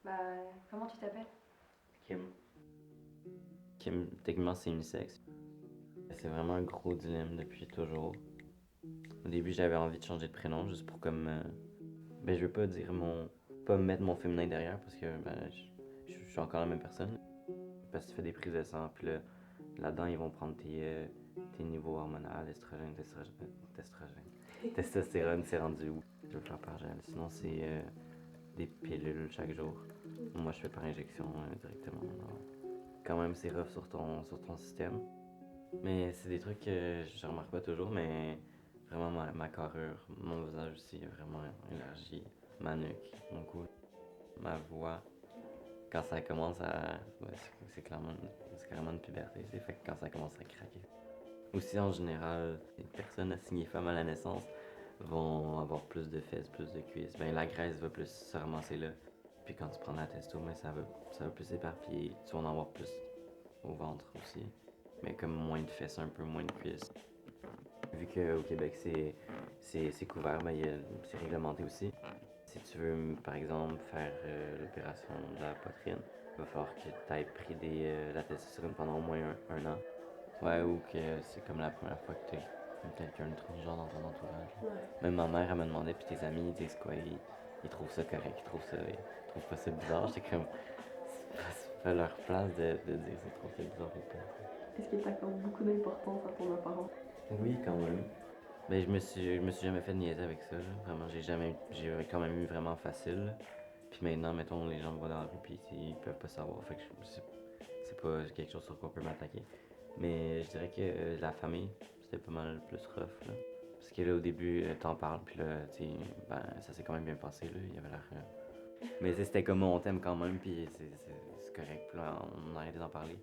Bah, comment tu t'appelles? Kim. Kim, techniquement, c'est unisexe. C'est vraiment un gros dilemme depuis toujours. Au début, j'avais envie de changer de prénom juste pour comme. Ben, je veux pas dire mon. Pas mettre mon féminin derrière parce que ben, je suis encore la même personne. Parce que tu fais des prises de sang, puis là-dedans, ils vont prendre tes niveaux hormonaux, testostérone, c'est rendu où? Je veux le faire par gel. Sinon, c'est des pilules chaque jour. Moi, je fais par injection directement. Alors, quand même, c'est rough sur ton système. Mais c'est des trucs que je remarque pas toujours, mais vraiment ma carrure, mon visage aussi est vraiment élargi. Ma nuque, mon cou, ma voix. Quand ça commence à. Ouais, c'est carrément une puberté. C'est fait que quand ça commence à craquer. Aussi, en général, les personnes assignées femmes à la naissance vont avoir plus de fesses, plus de cuisses. Ben, la graisse va plus se ramasser là. Puis quand tu prends la testo, ben, ça va plus s'éparpiller. Tu vas en avoir plus au ventre aussi. Mais comme moins de fesses, un peu moins de cuisses. Vu qu'au Québec, c'est couvert, ben, c'est réglementé aussi. Si tu veux, par exemple, faire l'opération de la poitrine, il va falloir que tu aies pris la testostérone pendant au moins un an. Ouais, ou que c'est comme la première fois que tu as quelqu'un de transgenre dans ton entourage. Ouais. Même ma mère, elle me demandait, puis tes amis, ils disent quoi? Ils trouvent ça correct, ils trouvent pas ça bizarre. J'étais comme, c'est pas leur place de dire s'ils trouvent ça bizarre ou pas. Est-ce qu'il t'accorde beaucoup d'importance à ton apparence? Oui, quand même. Mais je me suis jamais fait niaiser avec ça, là. Vraiment, j'ai quand même eu vraiment facile. Puis maintenant, mettons, les gens me voient dans la rue, puis ils peuvent pas savoir. Fait que c'est pas quelque chose sur quoi on peut m'attaquer. Mais je dirais que la famille, c'était pas mal plus rough, là. Parce que là, au début, t'en parles, puis là, tu sais, ben, ça s'est quand même bien passé, là. Il y avait l'air. Mais c'était comme on t'aime quand même, puis c'est correct. Puis là, on a arrêté d'en parler.